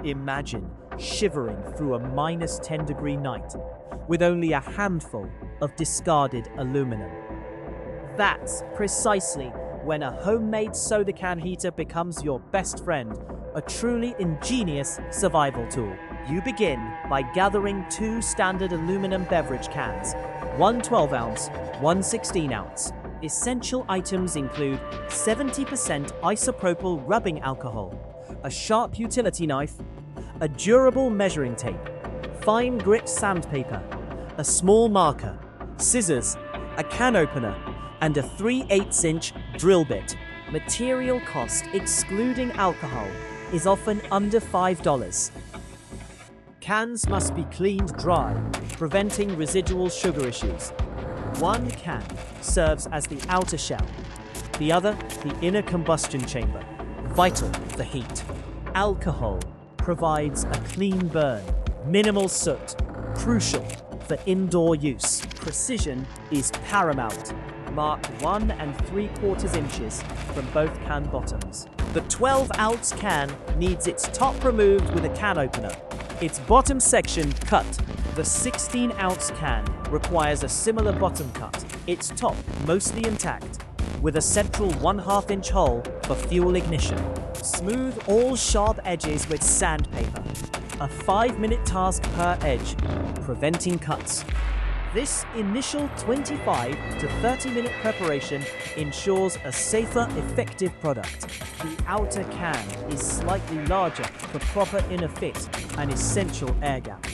Imagine shivering through a -10-degree night with only a handful of discarded aluminum. That's precisely when a homemade soda can heater becomes your best friend, a truly ingenious survival tool. You begin by gathering 2 standard aluminum beverage cans, one 12-ounce, one 16-ounce. Essential items include 70% isopropyl rubbing alcohol, a sharp utility knife, a durable measuring tape, fine grit sandpaper, a small marker, scissors, a can opener, and a 3/8-inch drill bit. Material cost, excluding alcohol, is often under $5. Cans must be cleaned dry, preventing residual sugar issues. One can serves as the outer shell, the other the inner combustion chamber, vital for heat. Alcohol provides a clean burn, minimal soot, crucial for indoor use. Precision is paramount. Mark 1 3/4 inches from both can bottoms. The 12-ounce can needs its top removed with a can opener, its bottom section cut. The 16-ounce can requires a similar bottom cut, its top mostly intact, with a central 1/2-inch hole for fuel ignition. Smooth all sharp edges with sandpaper. A 5-minute task per edge, preventing cuts. This initial 25 to 30-minute preparation ensures a safer, effective product. The outer can is slightly larger for proper inner fit and essential air gap.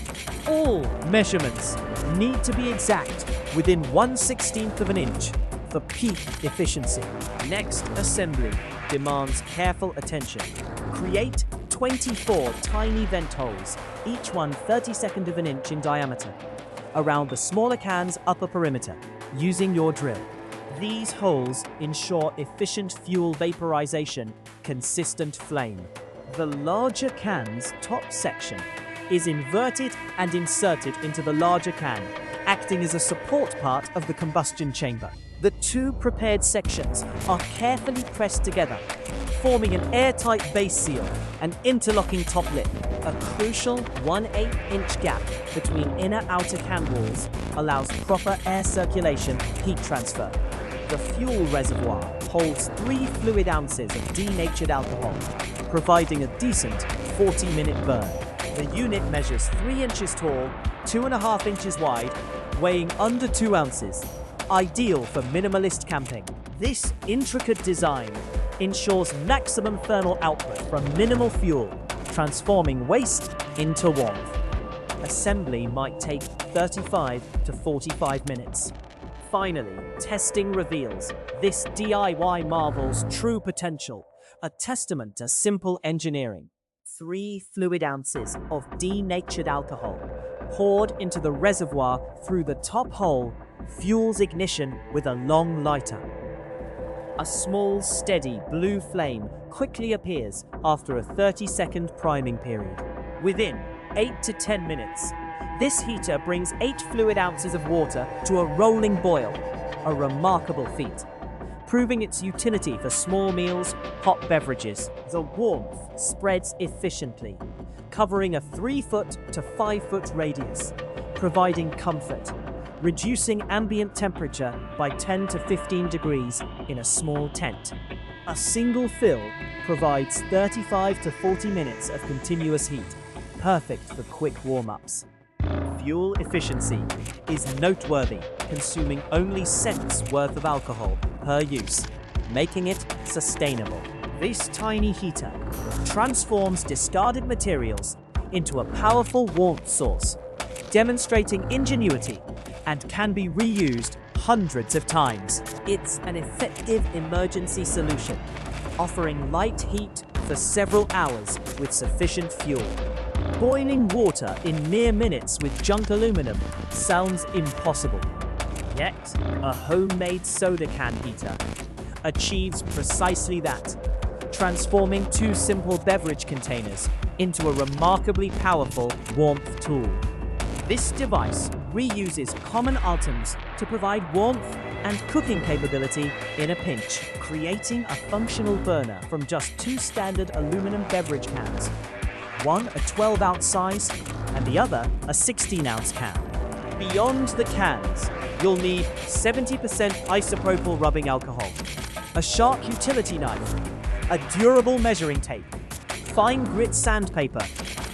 All measurements need to be exact within 1/16 of an inch for peak efficiency. Next assembly demands careful attention. Create 24 tiny vent holes, each one 32nd of an inch in diameter, around the smaller can's upper perimeter, using your drill. These holes ensure efficient fuel vaporization, consistent flame. The larger can's top section is inverted and inserted into the larger can, acting as a support part of the combustion chamber. The 2 prepared sections are carefully pressed together, forming an airtight base seal and interlocking top lip. A crucial 1/8-inch gap between inner-outer can walls allows proper air circulation, heat transfer. The fuel reservoir holds 3 fluid ounces of denatured alcohol, providing a decent 40-minute burn. The unit measures 3 inches tall, 2.5 inches wide, weighing under 2 ounces, ideal for minimalist camping. This intricate design ensures maximum thermal output from minimal fuel, transforming waste into warmth. Assembly might take 35 to 45 minutes. Finally, testing reveals this DIY marvel's true potential, a testament to simple engineering. 3 fluid ounces of denatured alcohol poured into the reservoir through the top hole fuels ignition with a long lighter. A small, steady blue flame quickly appears after a 30-second priming period. Within 8 to 10 minutes, this heater brings 8 fluid ounces of water to a rolling boil, a remarkable feat, proving its utility for small meals, hot beverages. The warmth spreads efficiently, covering a 3-foot to 5-foot radius, providing comfort, reducing ambient temperature by 10 to 15 degrees in a small tent. A single fill provides 35 to 40 minutes of continuous heat, perfect for quick warm-ups. Fuel efficiency is noteworthy, consuming only cents worth of alcohol per use, making it sustainable. This tiny heater transforms discarded materials into a powerful warmth source, demonstrating ingenuity and can be reused hundreds of times. It's an effective emergency solution, offering light heat for several hours with sufficient fuel. Boiling water in mere minutes with junk aluminum sounds impossible. Yet, a homemade soda can heater achieves precisely that, transforming 2 simple beverage containers into a remarkably powerful warmth tool. This device reuses common items to provide warmth and cooking capability in a pinch, creating a functional burner from just 2 standard aluminum beverage cans. one a 12-ounce size and the other a 16-ounce can. Beyond the cans, you'll need 70% isopropyl rubbing alcohol, a sharp utility knife, a durable measuring tape, fine grit sandpaper,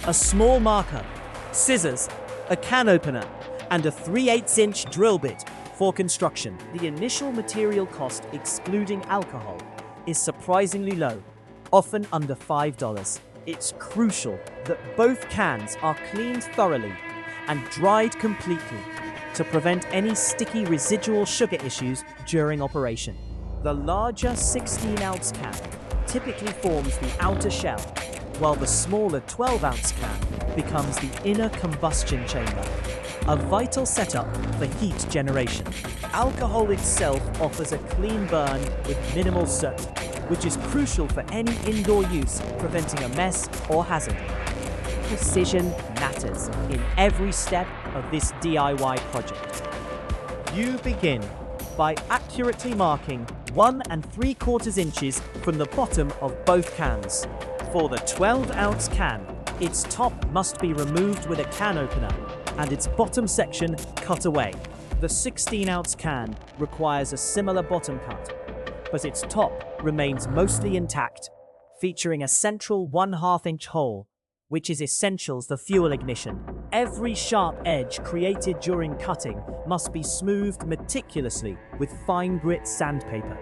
a small marker, scissors, a can opener, and a 3/8-inch drill bit for construction. The initial material cost, excluding alcohol, is surprisingly low, often under $5. It's crucial that both cans are cleaned thoroughly and dried completely to prevent any sticky residual sugar issues during operation. The larger 16-ounce can typically forms the outer shell, while the smaller 12-ounce can becomes the inner combustion chamber, a vital setup for heat generation. Alcohol itself offers a clean burn with minimal soot, which is crucial for any indoor use, preventing a mess or hazard. Precision matters in every step of this DIY project. You begin by accurately marking 1 3/4 inches from the bottom of both cans. For the 12-ounce can, its top must be removed with a can opener and its bottom section cut away. The 16-ounce can requires a similar bottom cut, but its top remains mostly intact, featuring a central 1/2-inch hole, which is essential for fuel ignition. Every sharp edge created during cutting must be smoothed meticulously with fine grit sandpaper,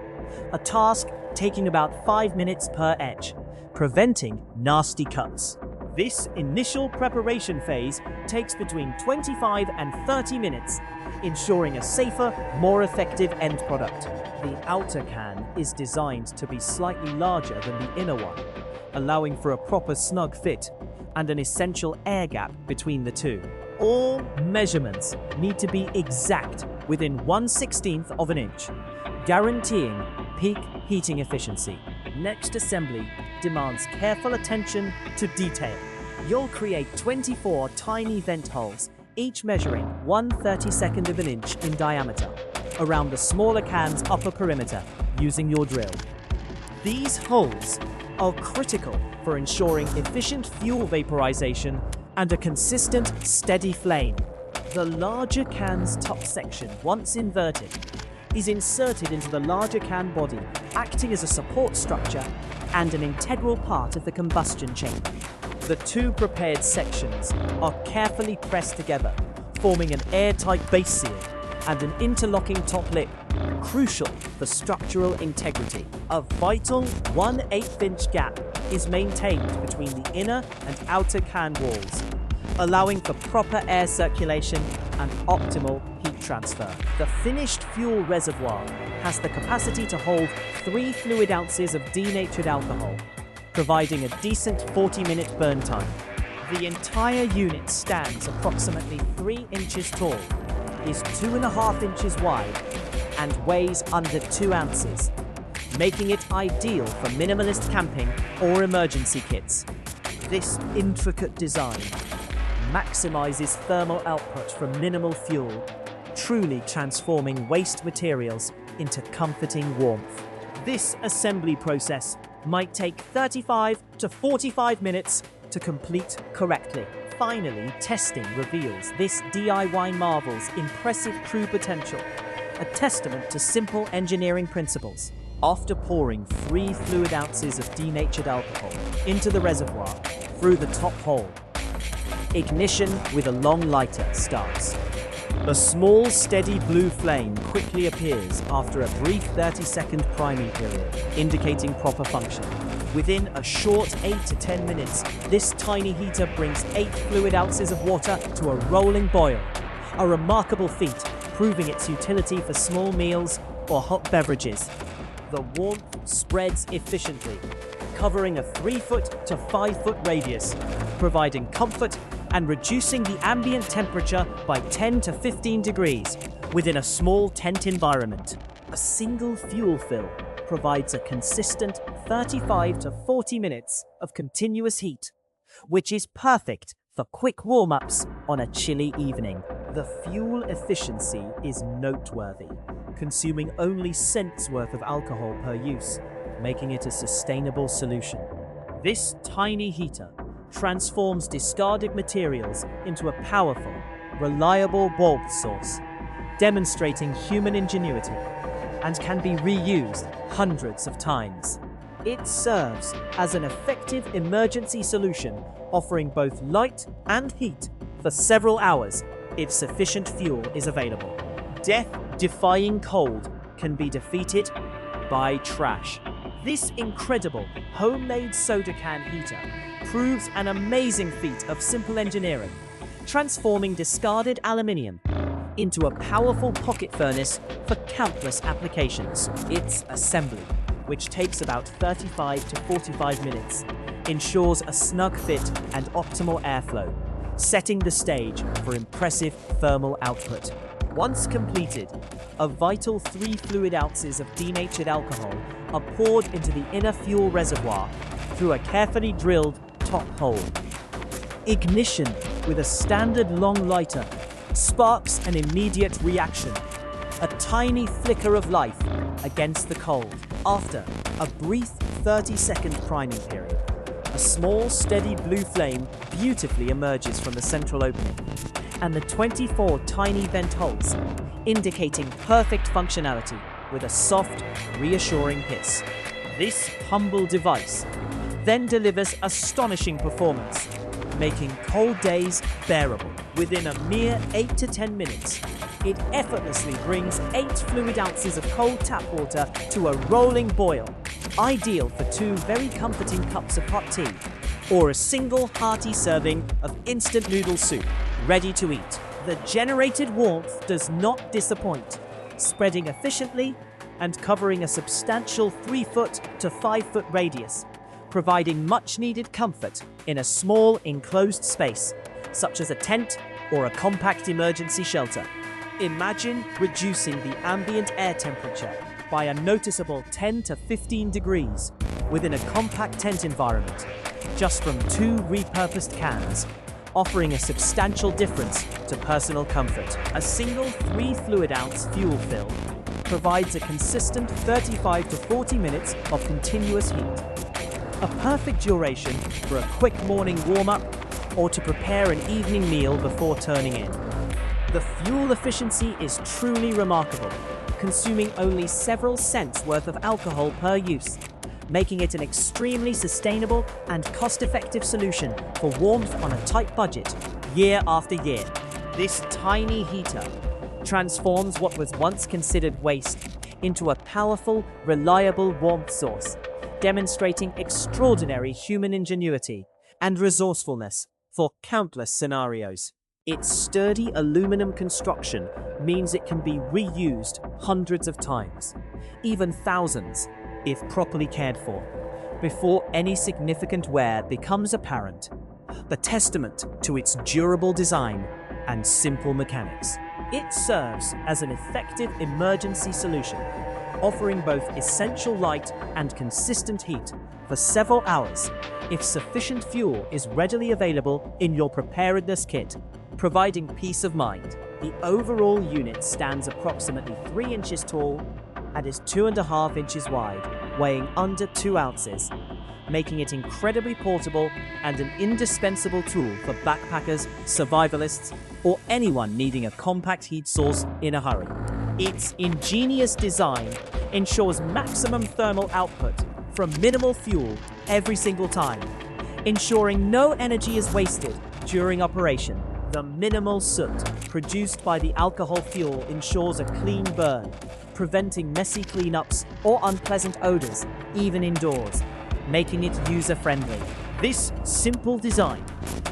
a task taking about 5 minutes per edge, preventing nasty cuts. This initial preparation phase takes between 25 and 30 minutes, ensuring a safer, more effective end product. The outer can is designed to be slightly larger than the inner one, allowing for a proper snug fit and an essential air gap between the two. All measurements need to be exact within 1/16 of an inch, guaranteeing peak heating efficiency. Next assembly demands careful attention to detail. You'll create 24 tiny vent holes, each measuring 1/32 of an inch in diameter, around the smaller can's upper perimeter using your drill. These holes are critical for ensuring efficient fuel vaporization and a consistent, steady flame. The larger can's top section, once inverted, is inserted into the larger can body, acting as a support structure and an integral part of the combustion chamber. The two prepared sections are carefully pressed together, forming an airtight base seal and an interlocking top lip, crucial for structural integrity. A vital 1/8-inch gap is maintained between the inner and outer can walls, allowing for proper air circulation and optimal heat transfer. The finished fuel reservoir has the capacity to hold 3 fluid ounces of denatured alcohol, providing a decent 40-minute burn time. The entire unit stands approximately 3 inches tall, is 2.5 inches wide, and weighs under 2 ounces, making it ideal for minimalist camping or emergency kits. This intricate design maximizes thermal output from minimal fuel, truly transforming waste materials into comforting warmth. This assembly process might take 35 to 45 minutes to complete correctly. Finally, testing reveals this DIY marvel's impressive true potential, a testament to simple engineering principles. After pouring 3 fluid ounces of denatured alcohol into the reservoir through the top hole, ignition with a long lighter starts. A small, steady blue flame quickly appears after a brief 30-second priming period, indicating proper function. Within a short 8 to 10 minutes, this tiny heater brings 8 fluid ounces of water to a rolling boil, a remarkable feat, proving its utility for small meals or hot beverages. The warmth spreads efficiently, covering a 3-foot to 5-foot radius, providing comfort and reducing the ambient temperature by 10 to 15 degrees within a small tent environment. A single fuel fill provides a consistent 35 to 40 minutes of continuous heat, which is perfect for quick warm-ups on a chilly evening. The fuel efficiency is noteworthy, consuming only cents worth of alcohol per use, making it a sustainable solution. This tiny heater transforms discarded materials into a powerful, reliable warmth source, demonstrating human ingenuity, and can be reused hundreds of times. It serves as an effective emergency solution, offering both light and heat for several hours if sufficient fuel is available. Death-defying cold can be defeated by trash. This incredible homemade soda can heater proves an amazing feat of simple engineering, transforming discarded aluminium into a powerful pocket furnace for countless applications. Its assembly, which takes about 35 to 45 minutes, ensures a snug fit and optimal airflow, setting the stage for impressive thermal output. Once completed, a vital 3 fluid ounces of denatured alcohol are poured into the inner fuel reservoir through a carefully drilled top hole. Ignition with a standard long lighter sparks an immediate reaction, a tiny flicker of life against the cold. After a brief 30-second priming period, a small, steady blue flame beautifully emerges from the central opening, and the 24 tiny vent holes, indicating perfect functionality with a soft, reassuring hiss. This humble device then delivers astonishing performance, making cold days bearable. Within a mere 8 to 10 minutes, it effortlessly brings 8 fluid ounces of cold tap water to a rolling boil, ideal for 2 very comforting cups of hot tea, or a single hearty serving of instant noodle soup, ready to eat. The generated warmth does not disappoint, spreading efficiently and covering a substantial 3-foot to 5-foot radius, providing much-needed comfort in a small enclosed space, such as a tent or a compact emergency shelter. Imagine reducing the ambient air temperature by a noticeable 10 to 15 degrees within a compact tent environment, just from 2 repurposed cans, offering a substantial difference to personal comfort. A single 3 fluid ounce fuel fill provides a consistent 35 to 40 minutes of continuous heat, a perfect duration for a quick morning warm-up or to prepare an evening meal before turning in. The fuel efficiency is truly remarkable, consuming only several cents worth of alcohol per use, making it an extremely sustainable and cost-effective solution for warmth on a tight budget, year after year. This tiny heater transforms what was once considered waste into a powerful, reliable warmth source, demonstrating extraordinary human ingenuity and resourcefulness for countless scenarios. Its sturdy aluminum construction means it can be reused hundreds of times, even thousands, if properly cared for, before any significant wear becomes apparent, the testament to its durable design and simple mechanics. It serves as an effective emergency solution, offering both essential light and consistent heat for several hours if sufficient fuel is readily available in your preparedness kit, providing peace of mind. The overall unit stands approximately 3 inches tall and is 2.5 inches wide, weighing under 2 ounces, making it incredibly portable and an indispensable tool for backpackers, survivalists, or anyone needing a compact heat source in a hurry. Its ingenious design ensures maximum thermal output from minimal fuel every single time, ensuring no energy is wasted during operation. The minimal soot produced by the alcohol fuel ensures a clean burn, preventing messy cleanups or unpleasant odors, even indoors, making it user-friendly. This simple design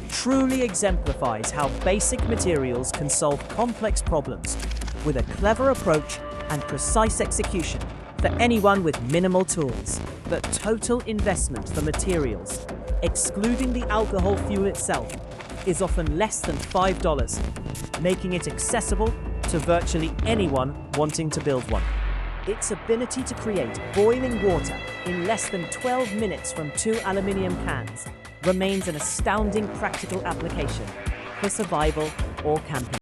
truly exemplifies how basic materials can solve complex problems with a clever approach and precise execution for anyone with minimal tools. The total investment for materials, excluding the alcohol fuel itself, is often less than $5, making it accessible to virtually anyone wanting to build one. Its ability to create boiling water in less than 12 minutes from 2 aluminium cans remains an astounding practical application for survival or camping.